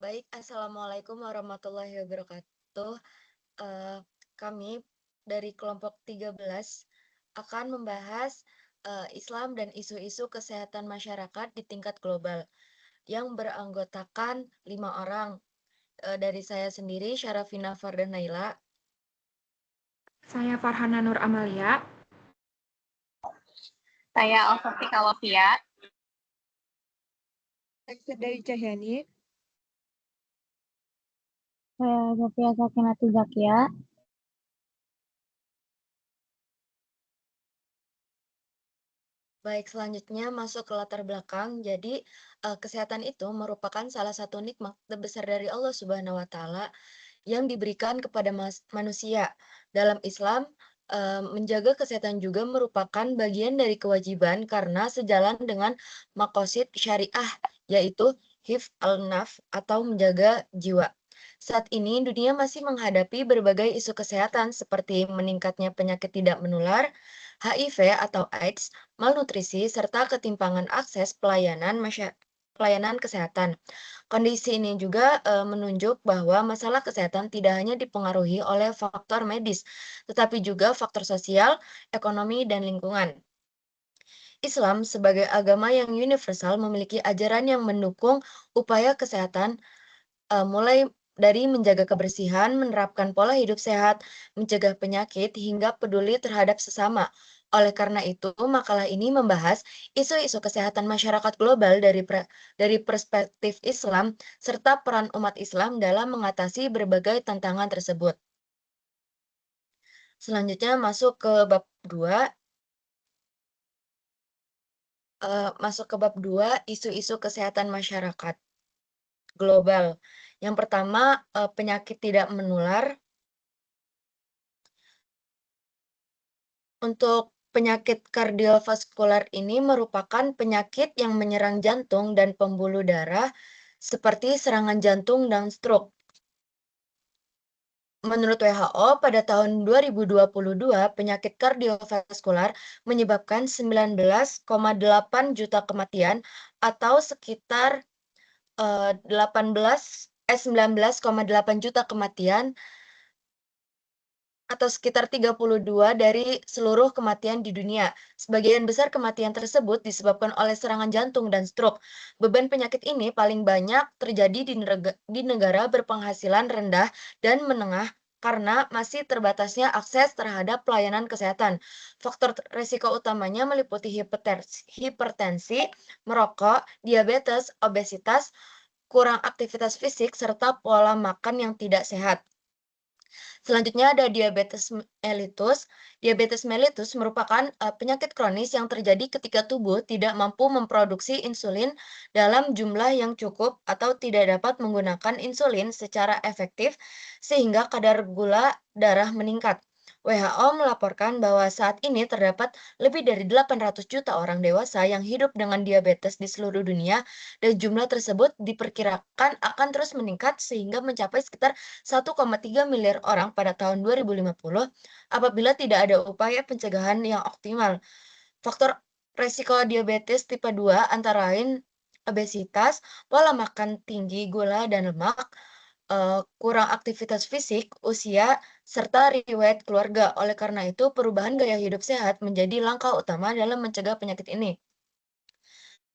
Baik, assalamualaikum warahmatullahi wabarakatuh. Eh, Kami dari kelompok 13 akan membahas Islam dan isu-isu kesehatan masyarakat di tingkat global yang beranggotakan 5 orang. Dari saya sendiri, Syarafina Fardanaila. Saya Farhana Nur Amalia. Saya Alfafika Lovia. Dari Cahyani. Saya Zofia Sakinati Zakia. Baik, selanjutnya masuk ke latar belakang. Jadi, kesehatan itu merupakan salah satu nikmat terbesar dari Allah Subhanahu wa Ta'ala yang diberikan kepada manusia. Dalam Islam, menjaga kesehatan juga merupakan bagian dari kewajiban karena sejalan dengan maqasid syariah, yaitu hifz al-nafs atau menjaga jiwa. Saat ini dunia masih menghadapi berbagai isu kesehatan seperti meningkatnya penyakit tidak menular, HIV atau AIDS, malnutrisi, serta ketimpangan akses pelayanan kesehatan. Kondisi ini juga menunjuk bahwa masalah kesehatan tidak hanya dipengaruhi oleh faktor medis, tetapi juga faktor sosial, ekonomi, dan lingkungan. Islam sebagai agama yang universal memiliki ajaran yang mendukung upaya kesehatan, mulai dari menjaga kebersihan, menerapkan pola hidup sehat, mencegah penyakit, hingga peduli terhadap sesama. Oleh karena itu, makalah ini membahas isu-isu kesehatan masyarakat global dari perspektif Islam, serta peran umat Islam dalam mengatasi berbagai tantangan tersebut. Selanjutnya masuk ke bab 2. Isu-isu kesehatan masyarakat global. Yang pertama, penyakit tidak menular. Untuk penyakit kardiovaskular ini merupakan penyakit yang menyerang jantung dan pembuluh darah seperti serangan jantung dan stroke. Menurut WHO, pada tahun 2022, penyakit kardiovaskular menyebabkan 19,8 juta kematian atau sekitar 19,8 juta kematian atau sekitar 32 dari seluruh kematian di dunia. Sebagian besar kematian tersebut disebabkan oleh serangan jantung dan stroke. Beban penyakit ini paling banyak terjadi di negara berpenghasilan rendah dan menengah karena masih terbatasnya akses terhadap pelayanan kesehatan. Faktor resiko utamanya meliputi hipertensi, merokok, diabetes, obesitas, kurang aktivitas fisik, serta pola makan yang tidak sehat. Selanjutnya ada diabetes mellitus. Diabetes mellitus merupakan penyakit kronis yang terjadi ketika tubuh tidak mampu memproduksi insulin dalam jumlah yang cukup atau tidak dapat menggunakan insulin secara efektif sehingga kadar gula darah meningkat. WHO melaporkan bahwa saat ini terdapat lebih dari 800 juta orang dewasa yang hidup dengan diabetes di seluruh dunia dan jumlah tersebut diperkirakan akan terus meningkat sehingga mencapai sekitar 1,3 miliar orang pada tahun 2050 apabila tidak ada upaya pencegahan yang optimal. Faktor resiko diabetes tipe 2 antara lain obesitas, pola makan tinggi gula dan lemak, kurang aktivitas fisik, usia, serta riwayat keluarga. Oleh karena itu, perubahan gaya hidup sehat menjadi langkah utama dalam mencegah penyakit ini.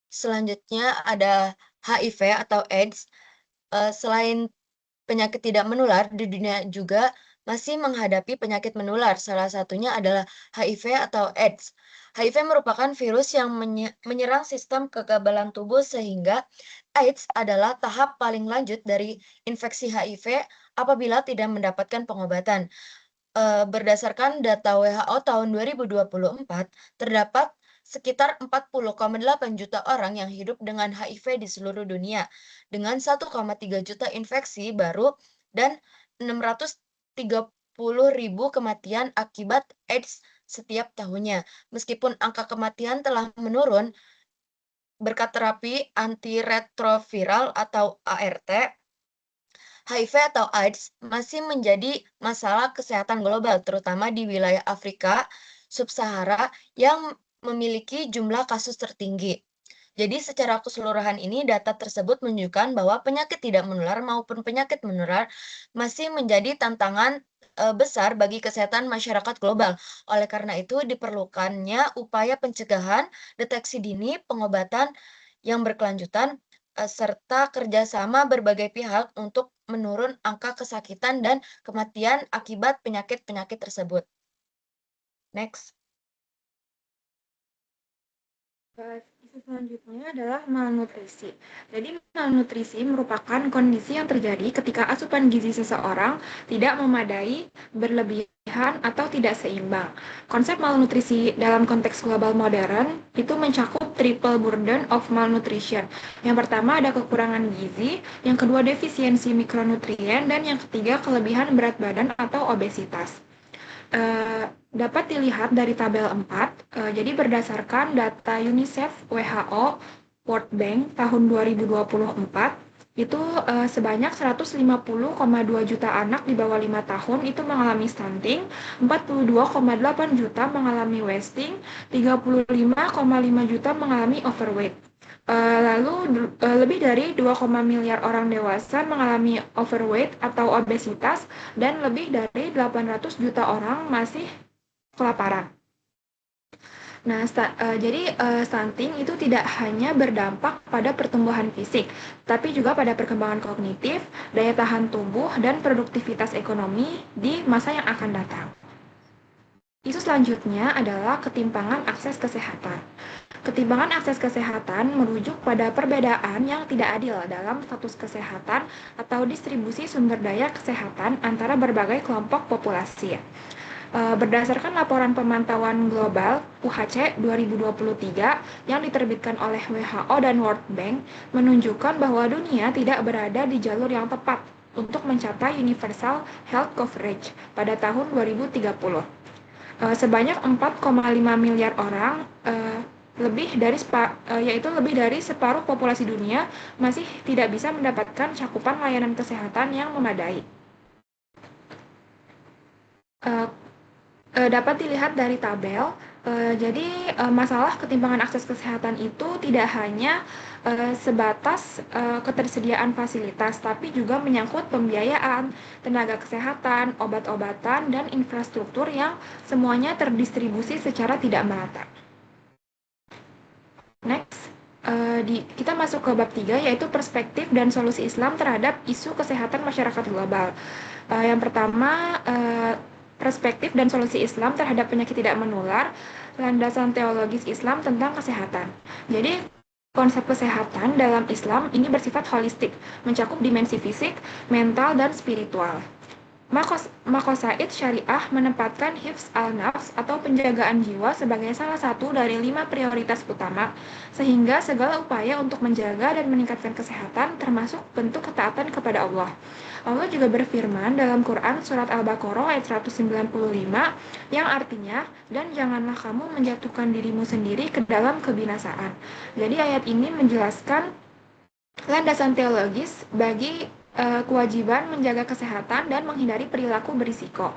Selanjutnya ada HIV atau AIDS. Selain penyakit tidak menular, di dunia juga masih menghadapi penyakit menular. Salah satunya adalah HIV atau AIDS. HIV merupakan virus yang menyerang sistem kekebalan tubuh sehingga AIDS adalah tahap paling lanjut dari infeksi HIV apabila tidak mendapatkan pengobatan. Berdasarkan data WHO tahun 2024, terdapat sekitar 40,8 juta orang yang hidup dengan HIV di seluruh dunia, dengan 1,3 juta infeksi baru dan 630.000 kematian akibat AIDS setiap tahunnya. Meskipun angka kematian telah menurun berkat terapi antiretroviral atau ART, HIV atau AIDS masih menjadi masalah kesehatan global, terutama di wilayah Afrika Sub-Sahara yang memiliki jumlah kasus tertinggi. Jadi secara keseluruhan ini data tersebut menunjukkan bahwa penyakit tidak menular maupun penyakit menular masih menjadi tantangan besar bagi kesehatan masyarakat global. Oleh karena itu diperlukannya upaya pencegahan, deteksi dini, pengobatan yang berkelanjutan, serta kerjasama berbagai pihak untuk menurun angka kesakitan dan kematian akibat penyakit-penyakit tersebut. Next. Isu selanjutnya adalah malnutrisi. Jadi malnutrisi merupakan kondisi yang terjadi ketika asupan gizi seseorang tidak memadai, berlebihan, atau tidak seimbang. Konsep malnutrisi dalam konteks global modern itu mencakup triple burden of malnutrition. Yang pertama ada kekurangan gizi, yang kedua defisiensi mikronutrien, dan yang ketiga kelebihan berat badan atau obesitas. Dapat dilihat dari tabel 4, jadi berdasarkan data UNICEF, WHO, World Bank tahun 2024, itu sebanyak 150,2 juta anak di bawah 5 tahun itu mengalami stunting, 42,8 juta mengalami wasting, 35,5 juta mengalami overweight. Lalu lebih dari 2, miliar orang dewasa mengalami overweight atau obesitas dan lebih dari 800 juta orang masih kelaparan. Nah, jadi stunting itu tidak hanya berdampak pada pertumbuhan fisik, tapi juga pada perkembangan kognitif, daya tahan tubuh, dan produktivitas ekonomi di masa yang akan datang. Isu selanjutnya adalah ketimpangan akses kesehatan. Ketimpangan akses kesehatan merujuk pada perbedaan yang tidak adil dalam status kesehatan atau distribusi sumber daya kesehatan antara berbagai kelompok populasi. Berdasarkan laporan pemantauan global UHC 2023 yang diterbitkan oleh WHO dan World Bank menunjukkan bahwa dunia tidak berada di jalur yang tepat untuk mencapai universal health coverage pada tahun 2030. Sebanyak 4,5 miliar orang yaitu lebih dari separuh populasi dunia masih tidak bisa mendapatkan cakupan layanan kesehatan yang memadai. Dapat dilihat dari tabel, jadi masalah ketimpangan akses kesehatan itu tidak hanya sebatas ketersediaan fasilitas, tapi juga menyangkut pembiayaan, tenaga kesehatan, obat-obatan, dan infrastruktur yang semuanya terdistribusi secara tidak merata. Next, kita masuk ke bab 3, yaitu perspektif dan solusi Islam terhadap isu kesehatan masyarakat global. Yang pertama, perspektif dan solusi Islam terhadap penyakit tidak menular, landasan teologis Islam tentang kesehatan. Jadi, konsep kesehatan dalam Islam ini bersifat holistik, mencakup dimensi fisik, mental, dan spiritual. Makosaid Syariah menempatkan hifz al-nafs atau penjagaan jiwa sebagai salah satu dari 5 prioritas utama, sehingga segala upaya untuk menjaga dan meningkatkan kesehatan termasuk bentuk ketaatan kepada Allah. Allah juga berfirman dalam Quran surat Al-Baqarah ayat 195 yang artinya, dan janganlah kamu menjatuhkan dirimu sendiri ke dalam kebinasaan. Jadi ayat ini menjelaskan landasan teologis bagi kewajiban menjaga kesehatan dan menghindari perilaku berisiko.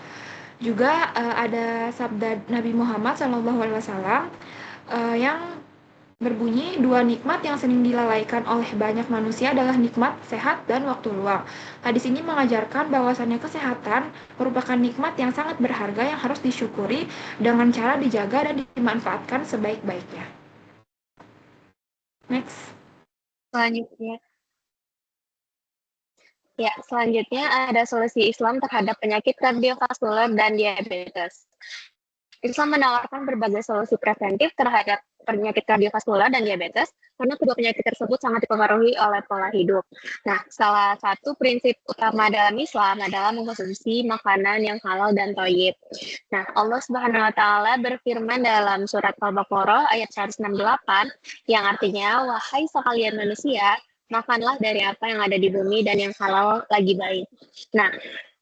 Juga ada sabda Nabi Muhammad SAW yang berbunyi, 2 nikmat yang sering dilalaikan oleh banyak manusia adalah nikmat sehat dan waktu luang. Hadis ini mengajarkan bahwasannya kesehatan merupakan nikmat yang sangat berharga yang harus disyukuri dengan cara dijaga dan dimanfaatkan sebaik-baiknya. Next. Selanjutnya ada solusi Islam terhadap penyakit kardiovaskular dan diabetes. Islam menawarkan berbagai solusi preventif terhadap penyakit kardiovaskular dan diabetes karena kedua penyakit tersebut sangat dipengaruhi oleh pola hidup. Nah, salah satu prinsip utama dalam Islam adalah mengkonsumsi makanan yang halal dan thayyib. Nah, Allah Subhanahu wa taala berfirman dalam surat Al-Baqarah ayat 168 yang artinya, wahai sekalian manusia, makanlah dari apa yang ada di bumi dan yang halal lagi baik. Nah,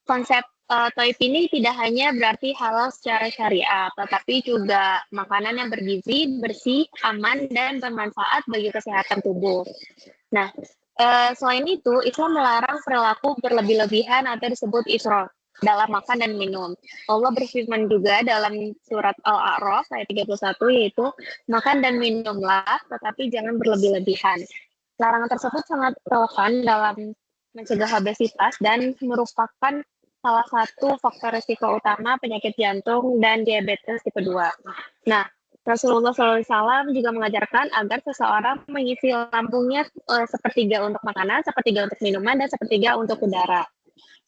konsep thayyib ini tidak hanya berarti halal secara syariah, tetapi juga makanan yang bergizi, bersih, aman, dan bermanfaat bagi kesehatan tubuh. Nah, selain itu, Islam melarang perilaku berlebih-lebihan atau disebut israf. dalam makan dan minum. Allah berfirman juga dalam surat Al-A'raf ayat 31 yaitu makan dan minumlah tetapi jangan berlebih-lebihan. Larangan tersebut sangat relevan dalam mencegah obesitas dan merupakan salah satu faktor risiko utama penyakit jantung dan diabetes tipe 2. Nah, Rasulullah SAW juga mengajarkan agar seseorang mengisi lambungnya sepertiga untuk makanan, sepertiga untuk minuman, dan sepertiga untuk udara.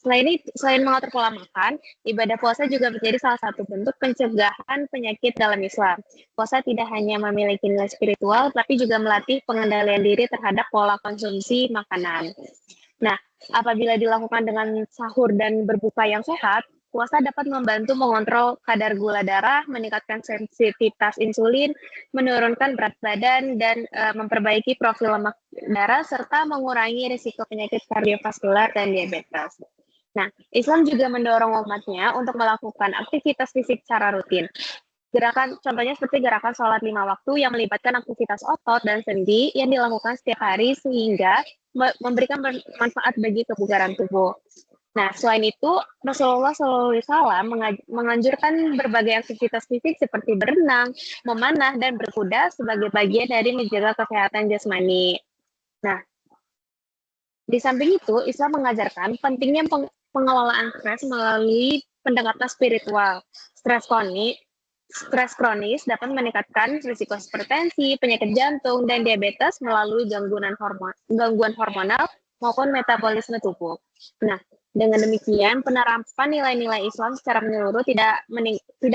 Selain mengatur pola makan, ibadah puasa juga menjadi salah satu bentuk pencegahan penyakit dalam Islam. Puasa tidak hanya memiliki nilai spiritual, tapi juga melatih pengendalian diri terhadap pola konsumsi makanan. Nah, apabila dilakukan dengan sahur dan berbuka yang sehat, puasa dapat membantu mengontrol kadar gula darah, meningkatkan sensitivitas insulin, menurunkan berat badan, dan memperbaiki profil lemak darah, serta mengurangi risiko penyakit kardiovaskular dan diabetes. Nah, Islam juga mendorong umatnya untuk melakukan aktivitas fisik secara rutin. Contohnya seperti gerakan sholat 5 waktu yang melibatkan aktivitas otot dan sendi yang dilakukan setiap hari sehingga memberikan manfaat bagi kebugaran tubuh. Nah, selain itu, Rasulullah SAW menganjurkan berbagai aktivitas fisik seperti berenang, memanah, dan berkuda sebagai bagian dari menjaga kesehatan jasmani. Nah, di samping itu, Islam mengajarkan pentingnya pengelolaan stres melalui pendekatan spiritual. Stres kronis dapat meningkatkan risiko hipertensi, penyakit jantung, dan diabetes melalui gangguan hormonal maupun metabolisme tubuh. Nah, dengan demikian, penerapan nilai-nilai Islam secara menyeluruh tidak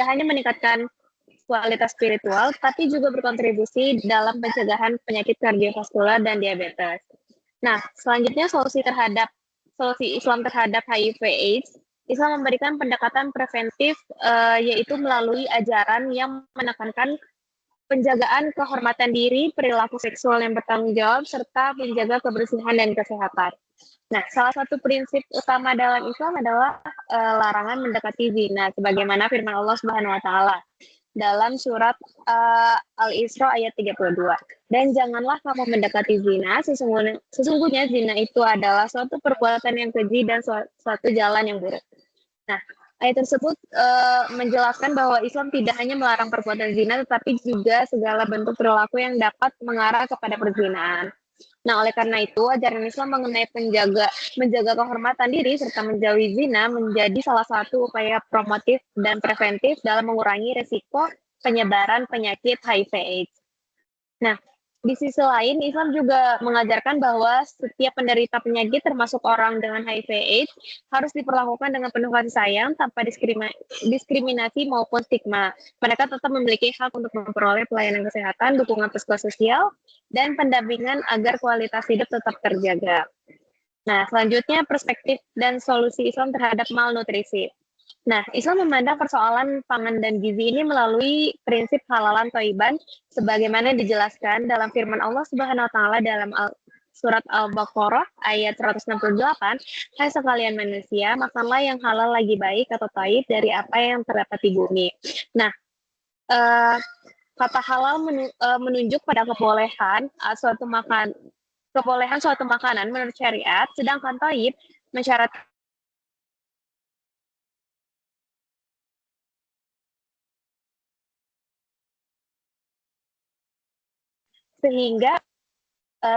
hanya meningkatkan kualitas spiritual, tapi juga berkontribusi dalam pencegahan penyakit kardiovaskular dan diabetes. Nah, selanjutnya solusi Islam terhadap HIV/AIDS, Islam memberikan pendekatan preventif yaitu melalui ajaran yang menekankan penjagaan kehormatan diri, perilaku seksual yang bertanggung jawab, serta menjaga kebersihan dan kesehatan. Nah, salah satu prinsip utama dalam Islam adalah larangan mendekati zina, sebagaimana firman Allah Subhanahu Wa Taala dalam surat Al-Isra ayat 32. Dan janganlah kamu mendekati zina, sesungguhnya zina itu adalah suatu perbuatan yang keji dan suatu jalan yang buruk. Nah, ayat tersebut menjelaskan bahwa Islam tidak hanya melarang perbuatan zina, tetapi juga segala bentuk perilaku yang dapat mengarah kepada perzinaan. Nah, oleh karena itu, ajaran Islam mengenai menjaga kehormatan diri serta menjauhi zina menjadi salah satu upaya promotif dan preventif dalam mengurangi risiko penyebaran penyakit HIV/AIDS. Nah, di sisi lain, Islam juga mengajarkan bahwa setiap penderita penyakit, termasuk orang dengan HIV/AIDS, harus diperlakukan dengan penuh kasih sayang tanpa diskriminasi maupun stigma. Mereka tetap memiliki hak untuk memperoleh pelayanan kesehatan, dukungan psikososial, dan pendampingan agar kualitas hidup tetap terjaga. Nah, selanjutnya perspektif dan solusi Islam terhadap malnutrisi. Nah, Islam memandang persoalan pangan dan gizi ini melalui prinsip halalan thayyiban sebagaimana dijelaskan dalam firman Allah Subhanahu wa taala dalam surat Al-Baqarah ayat 168, "Hai sekalian manusia, makanlah yang halal lagi baik atau thayyib dari apa yang terdapat di bumi." Nah, kata halal menunjuk pada kebolehan suatu makanan menurut syariat, sedangkan thayyib mensyaratkan sehingga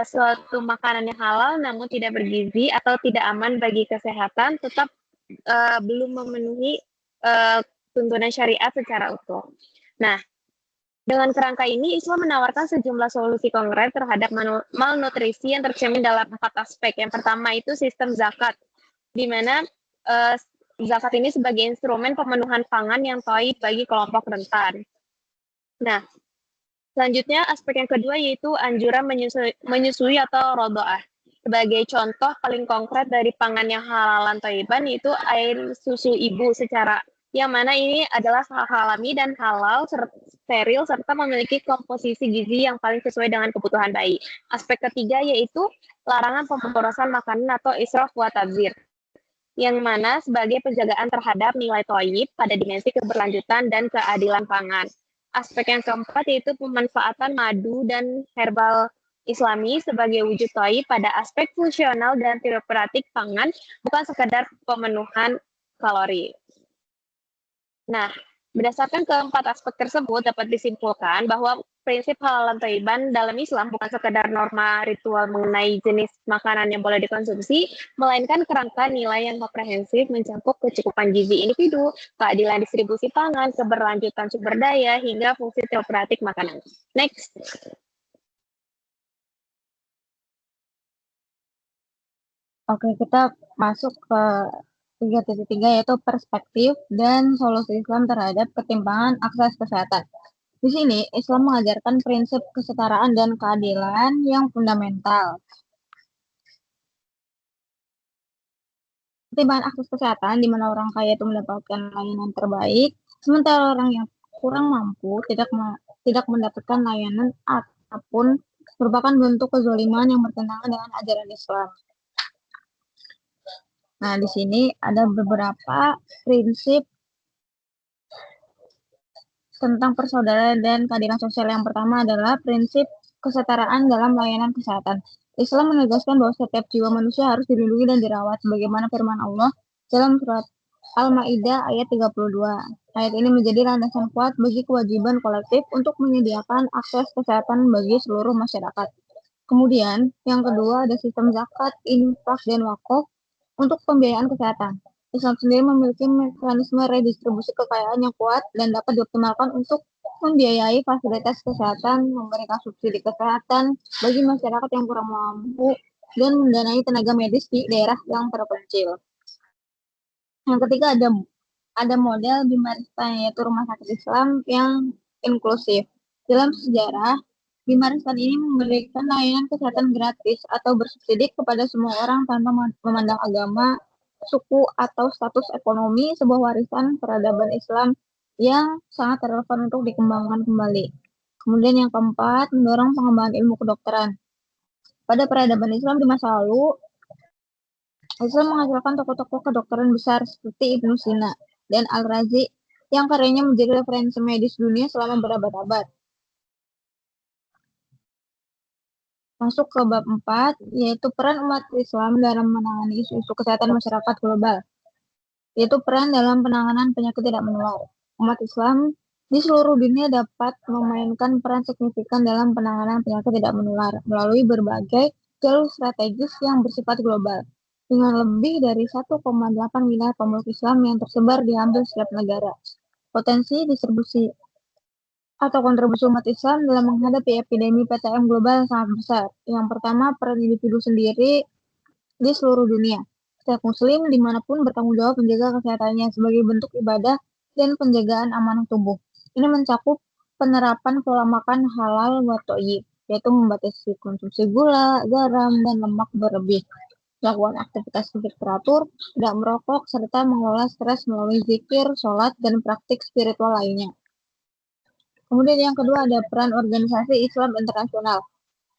suatu makanan yang halal namun tidak bergizi atau tidak aman bagi kesehatan tetap belum memenuhi tuntunan syariat secara utuh. Nah, dengan kerangka ini, Islam menawarkan sejumlah solusi konkret terhadap malnutrisi yang tercermin dalam 4 aspek. Yang pertama itu sistem zakat, di mana zakat ini sebagai instrumen pemenuhan pangan yang thayyib bagi kelompok rentan. Nah, selanjutnya, aspek yang kedua yaitu anjuran menyusui atau rodoah. Sebagai contoh paling konkret dari pangan yang halalan thayyiban yaitu air susu ibu yang mana ini adalah alami dan halal, steril, serta memiliki komposisi gizi yang paling sesuai dengan kebutuhan bayi. Aspek ketiga yaitu larangan pemborosan makanan atau israf wa tabdzir, yang mana sebagai penjagaan terhadap nilai thayyib pada dimensi keberlanjutan dan keadilan pangan. Aspek yang keempat yaitu pemanfaatan madu dan herbal Islami sebagai wujud thayyib pada aspek fungsional dan terapeutik pangan, bukan sekadar pemenuhan kalori. Nah, berdasarkan keempat aspek tersebut dapat disimpulkan bahwa prinsip halalan thayyiban dalam Islam bukan sekedar norma ritual mengenai jenis makanan yang boleh dikonsumsi, melainkan kerangka nilai yang komprehensif mencakup kecukupan gizi individu, keadilan distribusi pangan, keberlanjutan sumber daya, hingga fungsi teokratik makanan. Next. Oke, kita masuk ke 3.3 yaitu perspektif dan solusi Islam terhadap ketimpangan akses kesehatan. Di sini, Islam mengajarkan prinsip kesetaraan dan keadilan yang fundamental. Ketimpangan akses kesehatan di mana orang kaya itu mendapatkan layanan terbaik, sementara orang yang kurang mampu tidak mendapatkan layanan apapun merupakan bentuk kezaliman yang bertentangan dengan ajaran Islam. Nah, di sini ada beberapa prinsip tentang persaudaraan dan keadilan sosial. Yang pertama adalah prinsip kesetaraan dalam layanan kesehatan. Islam menegaskan bahwa setiap jiwa manusia harus dilindungi dan dirawat, sebagaimana firman Allah dalam surat Al-Maidah ayat 32. Ayat ini menjadi landasan kuat bagi kewajiban kolektif untuk menyediakan akses kesehatan bagi seluruh masyarakat. Kemudian, yang kedua ada sistem zakat, infak, dan wakaf untuk pembiayaan kesehatan. Islam sendiri memiliki mekanisme redistribusi kekayaan yang kuat dan dapat dioptimalkan untuk membiayai fasilitas kesehatan, memberikan subsidi kesehatan bagi masyarakat yang kurang mampu, dan mendanai tenaga medis di daerah yang terpencil. Yang ketiga ada model Bimaristan, yaitu rumah sakit Islam yang inklusif. Dalam sejarah, Bimaristan ini memberikan layanan kesehatan gratis atau bersubsidi kepada semua orang tanpa memandang agama, suku, atau status ekonomi, sebuah warisan peradaban Islam yang sangat relevan untuk dikembangkan kembali. Kemudian yang keempat, mendorong pengembangan ilmu kedokteran. Pada peradaban Islam di masa lalu, Islam menghasilkan tokoh-tokoh kedokteran besar seperti Ibnu Sina dan Al-Razi yang karyanya menjadi referensi medis dunia selama berabad-abad. Masuk ke bab 4, yaitu peran umat Islam dalam menangani isu-isu kesehatan masyarakat global, yaitu peran dalam penanganan penyakit tidak menular. Umat Islam di seluruh dunia dapat memainkan peran signifikan dalam penanganan penyakit tidak menular melalui berbagai jalur strategis yang bersifat global. Dengan lebih dari 1,8 miliar pemeluk Islam yang tersebar di hampir setiap negara. Potensi distribusi atau kontribusi umat Islam dalam menghadapi epidemi PTM global sangat besar. Yang pertama, peran individu sendiri di seluruh dunia. Setiap muslim dimanapun bertanggung jawab menjaga kesehatannya sebagai bentuk ibadah dan penjagaan amanah tubuh. Ini mencakup penerapan pola makan halal wa thayyib, yaitu membatasi konsumsi gula, garam, dan lemak berlebih. Melakukan aktivitas fisik teratur, tidak merokok, serta mengelola stres melalui zikir, sholat, dan praktik spiritual lainnya. Kemudian yang kedua ada peran organisasi Islam internasional.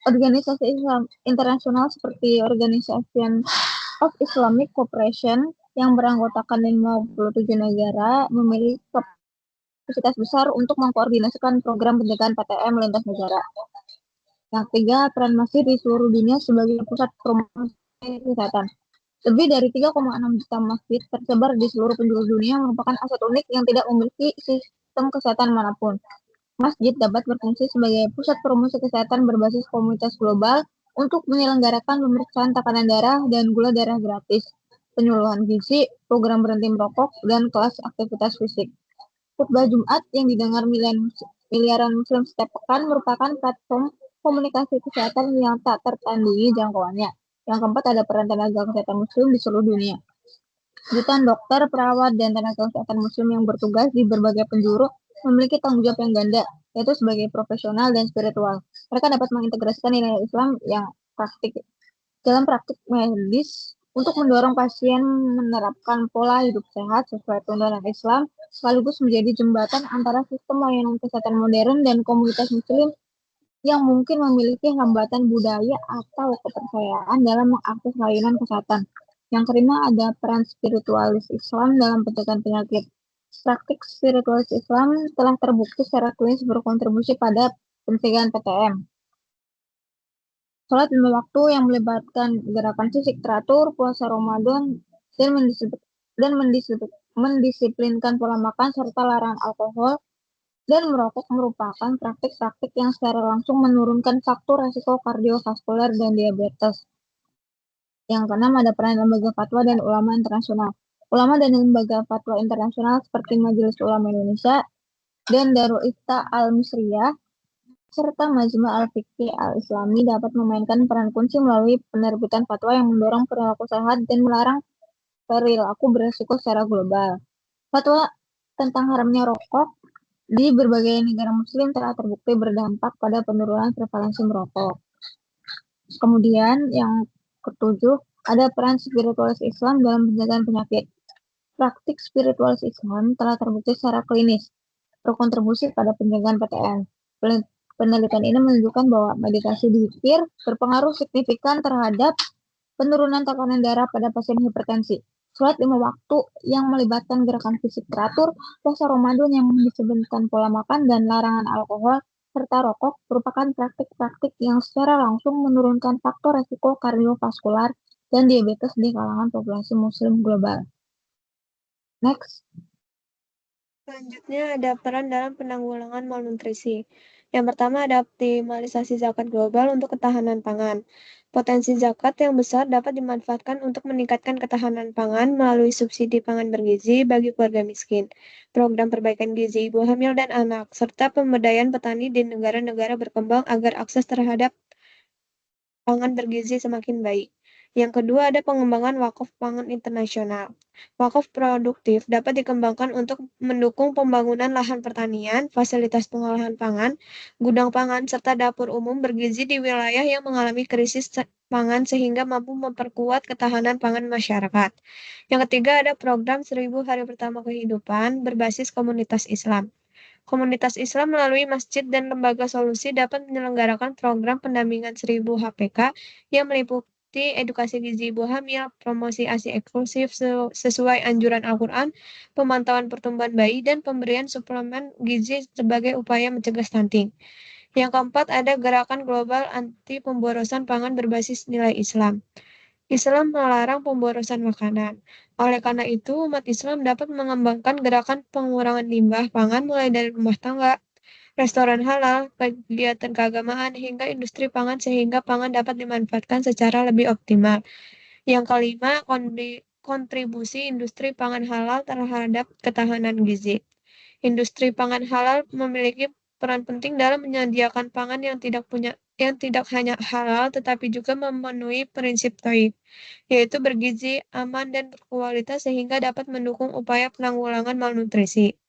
Organisasi Islam internasional seperti Organization of Islamic Cooperation yang beranggotakan 57 negara memiliki kapasitas besar untuk mengkoordinasikan program pencegahan PTM lintas negara. Yang ketiga, peran masjid di seluruh dunia sebagai pusat promosi kesehatan. Lebih dari 3,6 juta masjid tersebar di seluruh penjuru dunia merupakan aset unik yang tidak memiliki sistem kesehatan manapun. Masjid dapat berfungsi sebagai pusat promosi kesehatan berbasis komunitas global untuk menyelenggarakan pemeriksaan tekanan darah dan gula darah gratis, penyuluhan gizi, program berhenti merokok, dan kelas aktivitas fisik. Khutbah Jumat yang didengar miliaran muslim setiap pekan merupakan platform komunikasi kesehatan yang tak tertandingi jangkauannya. Yang keempat ada peran tenaga kesehatan muslim di seluruh dunia. Jutaan dokter, perawat, dan tenaga kesehatan muslim yang bertugas di berbagai penjuru memiliki tanggung jawab yang ganda, yaitu sebagai profesional dan spiritual. Mereka dapat mengintegrasikan nilai Islam yang dalam praktik medis untuk mendorong pasien menerapkan pola hidup sehat sesuai tuntunan Islam, sekaligus menjadi jembatan antara sistem layanan kesehatan modern dan komunitas muslim yang mungkin memiliki hambatan budaya atau kepercayaan dalam mengakses layanan kesehatan. Yang kelima ada peran spiritualis Islam dalam pencegahan penyakit. Praktik spiritualis Islam telah terbukti secara klinis berkontribusi pada pencegahan PTM. Sholat 5 waktu yang melibatkan gerakan fisik teratur, puasa Ramadan, dan dan mendisiplinkan pola makan serta larangan alkohol dan merokok merupakan praktik-praktik yang secara langsung menurunkan faktor resiko kardiovaskular dan diabetes. Yang keenam ada peran lembaga fatwa dan ulama internasional. Ulama dan lembaga fatwa internasional seperti Majelis Ulama Indonesia dan Darul Ifta Al-Misriyah serta Majma' Al-Fiqih Al-Islami dapat memainkan peran kunci melalui penerbitan fatwa yang mendorong perilaku sehat dan melarang perilaku beresiko secara global. Fatwa tentang haramnya rokok di berbagai negara muslim telah terbukti berdampak pada penurunan prevalensi merokok. Kemudian yang ketujuh, ada peran spiritualis Islam dalam pencegahan penyakit. Praktik spiritualis Islam telah terbukti secara klinis berkontribusi pada pencegahan PTM. Penelitian ini menunjukkan bahwa meditasi zikir berpengaruh signifikan terhadap penurunan tekanan darah pada pasien hipertensi. Sholat 5 waktu yang melibatkan gerakan fisik teratur, puasa Ramadan yang disebutkan pola makan dan larangan alkohol serta rokok merupakan praktik-praktik yang secara langsung menurunkan faktor resiko kardiovaskular dan diabetes di kalangan populasi muslim global. Next. Selanjutnya ada peran dalam penanggulangan malnutrisi. Yang pertama ada optimalisasi zakat global untuk ketahanan pangan. Potensi zakat yang besar dapat dimanfaatkan untuk meningkatkan ketahanan pangan melalui subsidi pangan bergizi bagi keluarga miskin, program perbaikan gizi ibu hamil dan anak, serta pemberdayaan petani di negara-negara berkembang agar akses terhadap pangan bergizi semakin baik. Yang kedua ada pengembangan wakaf pangan internasional. Wakaf produktif dapat dikembangkan untuk mendukung pembangunan lahan pertanian, fasilitas pengolahan pangan, gudang pangan, serta dapur umum bergizi di wilayah yang mengalami krisis pangan sehingga mampu memperkuat ketahanan pangan masyarakat. Yang ketiga ada program 1000 Hari Pertama Kehidupan berbasis komunitas Islam. Komunitas Islam melalui masjid dan lembaga solusi dapat menyelenggarakan program pendampingan 1000 HPK yang meliputi edukasi gizi ibu hamil, promosi ASI eksklusif sesuai anjuran Al-Quran, pemantauan pertumbuhan bayi, dan pemberian suplemen gizi sebagai upaya mencegah stunting. Yang keempat ada gerakan global anti pemborosan pangan berbasis nilai Islam. Islam melarang pemborosan makanan. Oleh karena itu, umat Islam dapat mengembangkan gerakan pengurangan limbah pangan mulai dari rumah tangga, restoran halal, kegiatan keagamaan, hingga industri pangan sehingga pangan dapat dimanfaatkan secara lebih optimal. Yang kelima, kontribusi industri pangan halal terhadap ketahanan gizi. Industri pangan halal memiliki peran penting dalam menyediakan pangan yang tidak hanya halal tetapi juga memenuhi prinsip thayyib, yaitu bergizi, aman, dan berkualitas sehingga dapat mendukung upaya penanggulangan malnutrisi.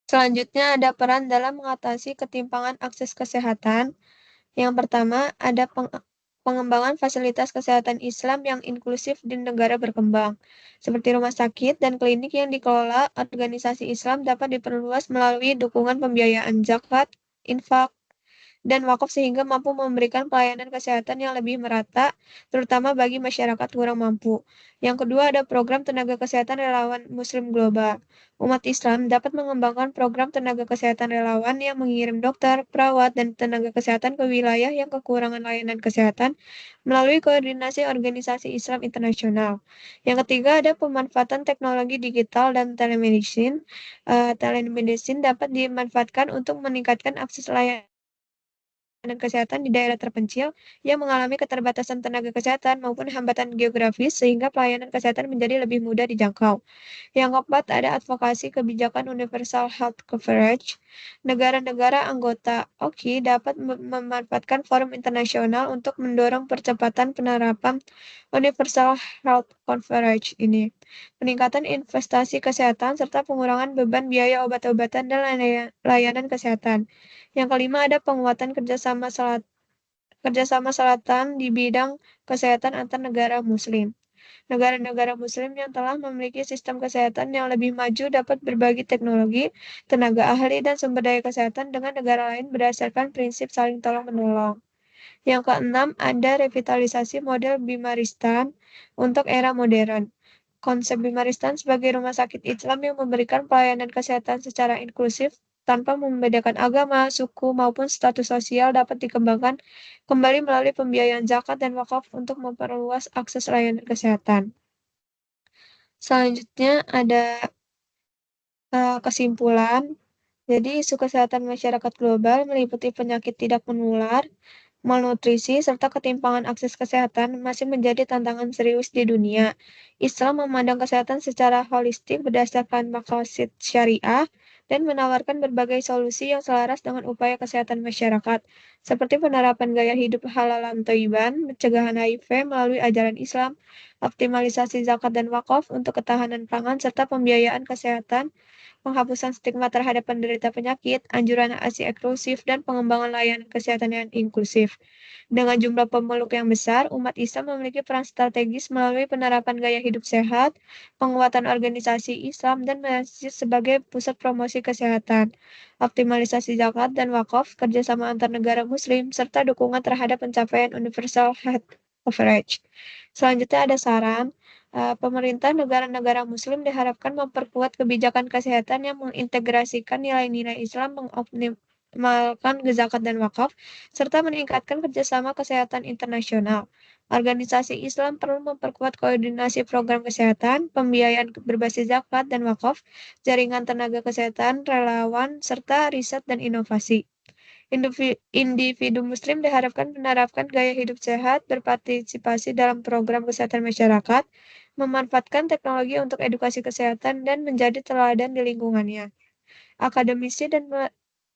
Selanjutnya ada peran dalam mengatasi ketimpangan akses kesehatan. Yang pertama ada pengembangan fasilitas kesehatan Islam yang inklusif di negara berkembang, seperti rumah sakit dan klinik yang dikelola organisasi Islam dapat diperluas melalui dukungan pembiayaan zakat, infak, dan wakaf sehingga mampu memberikan pelayanan kesehatan yang lebih merata, terutama bagi masyarakat kurang mampu. Yang kedua ada program tenaga kesehatan relawan Muslim global. Umat Islam dapat mengembangkan program tenaga kesehatan relawan yang mengirim dokter, perawat, dan tenaga kesehatan ke wilayah yang kekurangan layanan kesehatan melalui koordinasi organisasi Islam internasional. Yang ketiga ada pemanfaatan teknologi digital dan telemedicine. Telemedicine dapat dimanfaatkan untuk meningkatkan akses layanan kesehatan di daerah terpencil yang mengalami keterbatasan tenaga kesehatan maupun hambatan geografis sehingga pelayanan kesehatan menjadi lebih mudah dijangkau. Yang keempat ada advokasi kebijakan universal health coverage. Negara-negara anggota OKI dapat memanfaatkan forum internasional untuk mendorong percepatan penerapan universal health coverage ini. Peningkatan investasi kesehatan serta pengurangan beban biaya obat-obatan dan layanan kesehatan. Yang kelima ada penguatan kerjasama selatan di bidang kesehatan antar negara muslim. Negara-negara muslim yang telah memiliki sistem kesehatan yang lebih maju dapat berbagi teknologi, tenaga ahli, dan sumber daya kesehatan dengan negara lain berdasarkan prinsip saling tolong-menolong. Yang keenam ada revitalisasi model Bimaristan untuk era modern. Konsep Bimaristan sebagai rumah sakit Islam yang memberikan pelayanan kesehatan secara inklusif tanpa membedakan agama, suku, maupun status sosial dapat dikembangkan kembali melalui pembiayaan zakat dan wakaf untuk memperluas akses layanan kesehatan. Selanjutnya ada kesimpulan. Jadi, isu kesehatan masyarakat global meliputi penyakit tidak menular, malnutrisi, serta ketimpangan akses kesehatan masih menjadi tantangan serius di dunia. Islam memandang kesehatan secara holistik berdasarkan maqasid syariah dan menawarkan berbagai solusi yang selaras dengan upaya kesehatan masyarakat, seperti penerapan gaya hidup halalan thayyiban, pencegahan HIV melalui ajaran Islam, optimalisasi zakat dan wakaf untuk ketahanan pangan, serta pembiayaan kesehatan, penghapusan stigma terhadap penderita penyakit, anjuran ASI eksklusif, dan pengembangan layanan kesehatan yang inklusif. Dengan jumlah pemeluk yang besar, umat Islam memiliki peran strategis melalui penerapan gaya hidup sehat, penguatan organisasi Islam, dan masjid sebagai pusat promosi kesehatan, optimalisasi zakat dan wakaf, kerjasama antar negara muslim, serta dukungan terhadap pencapaian universal health coverage. Selanjutnya ada saran. Pemerintah negara-negara muslim diharapkan memperkuat kebijakan kesehatan yang mengintegrasikan nilai-nilai Islam, mengoptimalkan zakat dan wakaf, serta meningkatkan kerjasama kesehatan internasional. Organisasi Islam perlu memperkuat koordinasi program kesehatan, pembiayaan berbasis zakat dan wakaf, jaringan tenaga kesehatan, relawan, serta riset dan inovasi. Individu muslim diharapkan menerapkan gaya hidup sehat, berpartisipasi dalam program kesehatan masyarakat, memanfaatkan teknologi untuk edukasi kesehatan, dan menjadi teladan di lingkungannya. Akademisi dan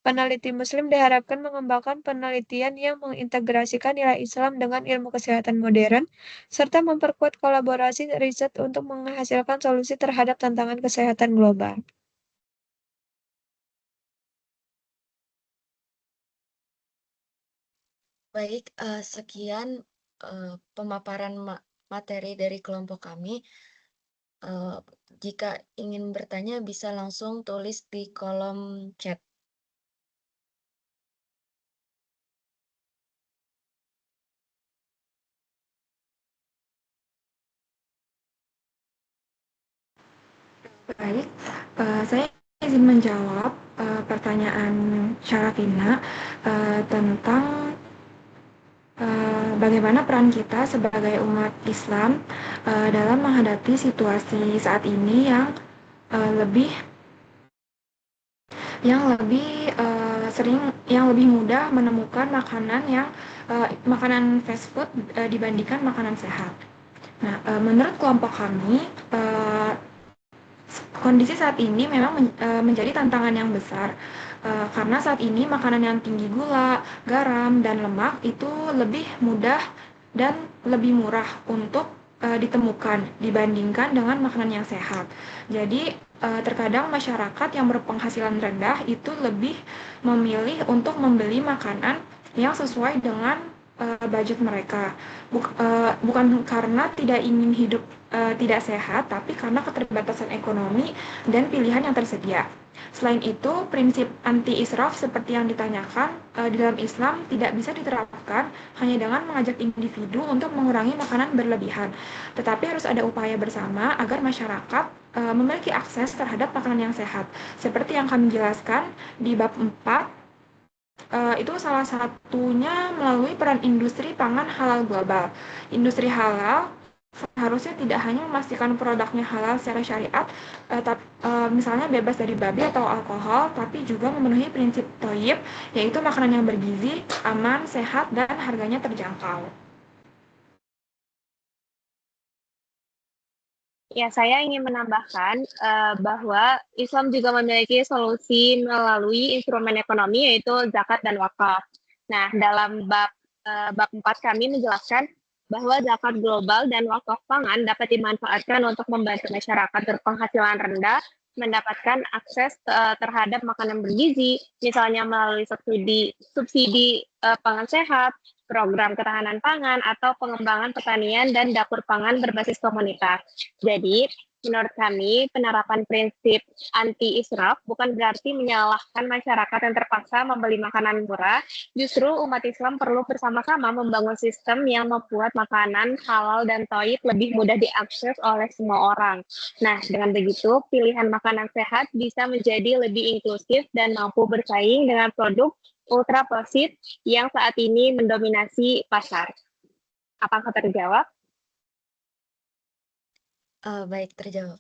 peneliti muslim diharapkan mengembangkan penelitian yang mengintegrasikan nilai Islam dengan ilmu kesehatan modern, serta memperkuat kolaborasi riset untuk menghasilkan solusi terhadap tantangan kesehatan global. Baik, sekian pemaparan materi dari kelompok kami. Jika ingin bertanya bisa langsung tulis di kolom chat. Baik, saya izin menjawab pertanyaan Syarafina tentang bagaimana peran kita sebagai umat Islam dalam menghadapi situasi saat ini lebih yang lebih mudah menemukan makanan fast food dibandingkan makanan sehat. Nah, menurut kelompok kami, kondisi saat ini memang menjadi tantangan yang besar karena saat ini makanan yang tinggi gula, garam, dan lemak itu lebih mudah dan lebih murah untuk ditemukan dibandingkan dengan makanan yang sehat. Jadi terkadang masyarakat yang berpenghasilan rendah itu lebih memilih untuk membeli makanan yang sesuai dengan budget mereka. Bukan karena tidak ingin hidup tidak sehat, tapi karena keterbatasan ekonomi dan pilihan yang tersedia. Selain itu, prinsip anti-israf seperti yang ditanyakan di dalam Islam tidak bisa diterapkan hanya dengan mengajak individu untuk mengurangi makanan berlebihan. Tetapi harus ada upaya bersama agar masyarakat memiliki akses terhadap makanan yang sehat. Seperti yang kami jelaskan di bab 4, itu salah satunya melalui peran industri pangan halal global. Industri halal seharusnya tidak hanya memastikan produknya halal secara syariat, misalnya bebas dari babi atau alkohol, tapi juga memenuhi prinsip thayyib, yaitu makanan yang bergizi, aman, sehat, dan harganya terjangkau. Ya, saya ingin menambahkan bahwa Islam juga memiliki solusi melalui instrumen ekonomi yaitu zakat dan wakaf. Nah, dalam bab 4 kami menjelaskan bahwa zakat global dan wakaf pangan dapat dimanfaatkan untuk membantu masyarakat berpenghasilan rendah mendapatkan akses terhadap makanan bergizi, misalnya melalui subsidi pangan sehat, program ketahanan pangan, atau pengembangan pertanian dan dapur pangan berbasis komunitas. Jadi, menurut kami, penerapan prinsip anti-israf bukan berarti menyalahkan masyarakat yang terpaksa membeli makanan murah. Justru umat Islam perlu bersama-sama membangun sistem yang membuat makanan halal dan thayyib lebih mudah diakses oleh semua orang. Nah, dengan begitu, pilihan makanan sehat bisa menjadi lebih inklusif dan mampu bersaing dengan produk ultra prosit yang saat ini mendominasi pasar. Apakah terjawab? Baik, terjawab.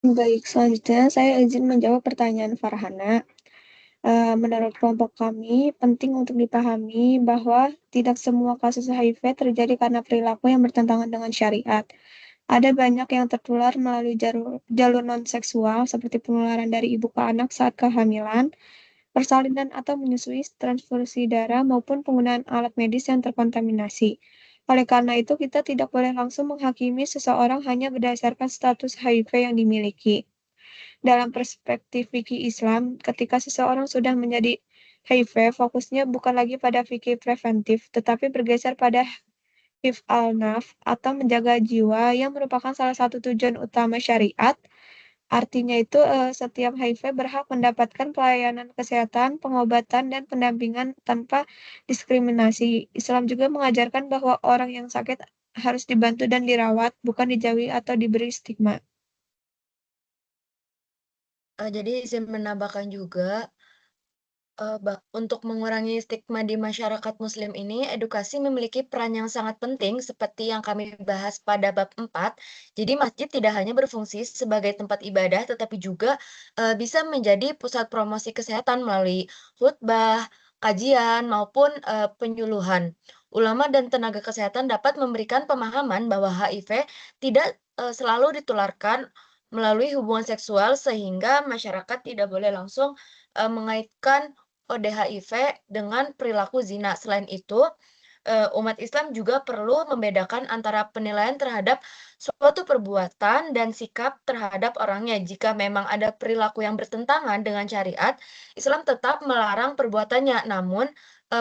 Baik, selanjutnya saya izin menjawab pertanyaan Farhana. Menurut kelompok kami, penting untuk dipahami bahwa tidak semua kasus HIV terjadi karena perilaku yang bertentangan dengan syariat. Ada banyak yang tertular melalui jalur non-seksual, seperti penularan dari ibu ke anak saat kehamilan, persalinan atau menyusui, transfusi darah, maupun penggunaan alat medis yang terkontaminasi. Oleh karena itu, kita tidak boleh langsung menghakimi seseorang hanya berdasarkan status HIV yang dimiliki. Dalam perspektif fikih Islam, ketika seseorang sudah menjadi HIV, fokusnya bukan lagi pada fikih preventif, tetapi bergeser pada hifz al-nafs atau menjaga jiwa yang merupakan salah satu tujuan utama syariat. Artinya itu setiap HIV berhak mendapatkan pelayanan kesehatan, pengobatan, dan pendampingan tanpa diskriminasi. Islam juga mengajarkan bahwa orang yang sakit harus dibantu dan dirawat, bukan dijauhi atau diberi stigma. Jadi izin menambahkan juga, untuk mengurangi stigma di masyarakat muslim ini, edukasi memiliki peran yang sangat penting seperti yang kami bahas pada bab 4. Jadi masjid tidak hanya berfungsi sebagai tempat ibadah, tetapi juga, bisa menjadi pusat promosi kesehatan melalui khutbah, kajian, maupun, penyuluhan. Ulama dan tenaga kesehatan dapat memberikan pemahaman bahwa HIV tidak, selalu ditularkan melalui hubungan seksual sehingga masyarakat tidak boleh langsung, mengaitkan ODHIV dengan perilaku zina. Selain itu, umat Islam juga perlu membedakan antara penilaian terhadap suatu perbuatan dan sikap terhadap orangnya. Jika memang ada perilaku yang bertentangan dengan syariat, Islam tetap melarang perbuatannya. Namun,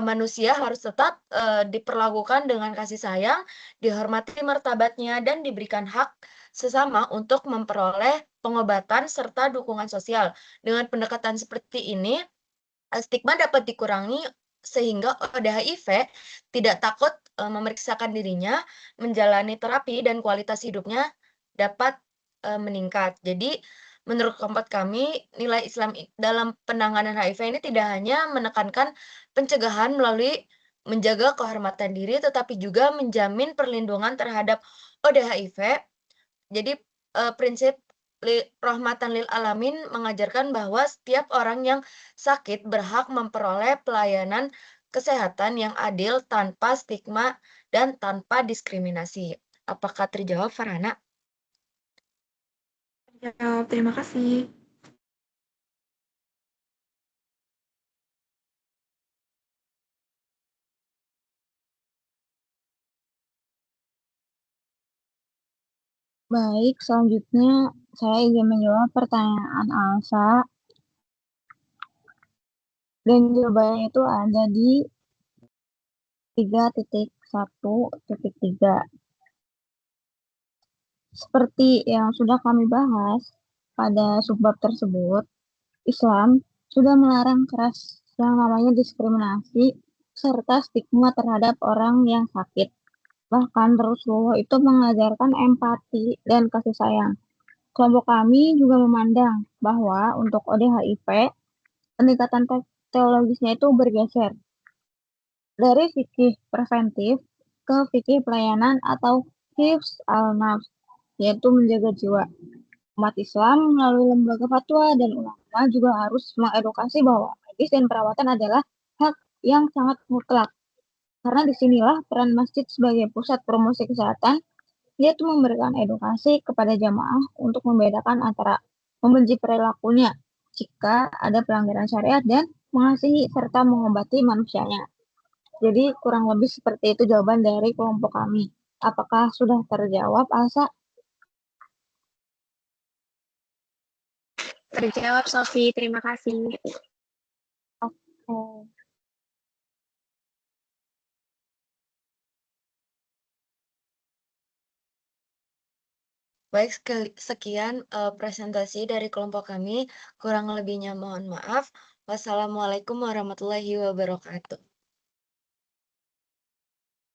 manusia harus tetap, diperlakukan dengan kasih sayang, dihormati martabatnya, dan diberikan hak sesama untuk memperoleh pengobatan serta dukungan sosial. Dengan pendekatan seperti ini, stigma dapat dikurangi sehingga ODHIV tidak takut, memeriksakan dirinya, menjalani terapi, dan kualitas hidupnya dapat, meningkat. Jadi, menurut kelompok kami, nilai Islam dalam penanganan HIV ini tidak hanya menekankan pencegahan melalui menjaga kehormatan diri, tetapi juga menjamin perlindungan terhadap ODHIV. Jadi, prinsip rahmatan lil alamin mengajarkan bahwa setiap orang yang sakit berhak memperoleh pelayanan kesehatan yang adil tanpa stigma dan tanpa diskriminasi. Apakah terjawab, Farhana? Jawab, terima kasih. Baik, selanjutnya saya ingin menjawab pertanyaan Alsa. Dan jawabannya itu ada di 3.1.3. Seperti yang sudah kami bahas pada subbab tersebut, Islam sudah melarang keras yang namanya diskriminasi serta stigma terhadap orang yang sakit. Bahkan Rasulullah itu mengajarkan empati dan kasih sayang. Kelompok kami juga memandang bahwa untuk ODHIV, pendekatan teologisnya itu bergeser dari fikih preventif ke fikih pelayanan atau hifz al-nafs, yaitu menjaga jiwa. Umat Islam melalui lembaga fatwa dan ulama juga harus mengedukasi bahwa medis dan perawatan adalah hak yang sangat mutlak. Karena disinilah peran masjid sebagai pusat promosi kesehatan, yaitu memberikan edukasi kepada jamaah untuk membedakan antara membenci perilakunya jika ada pelanggaran syariat dan mengasihi serta mengobati manusianya. Jadi kurang lebih seperti itu jawaban dari kelompok kami. Apakah sudah terjawab, Alsa? Terjawab, Sofi. Terima kasih. Oh. Baik, sekian, presentasi dari kelompok kami. Kurang lebihnya mohon maaf. Wassalamualaikum warahmatullahi wabarakatuh.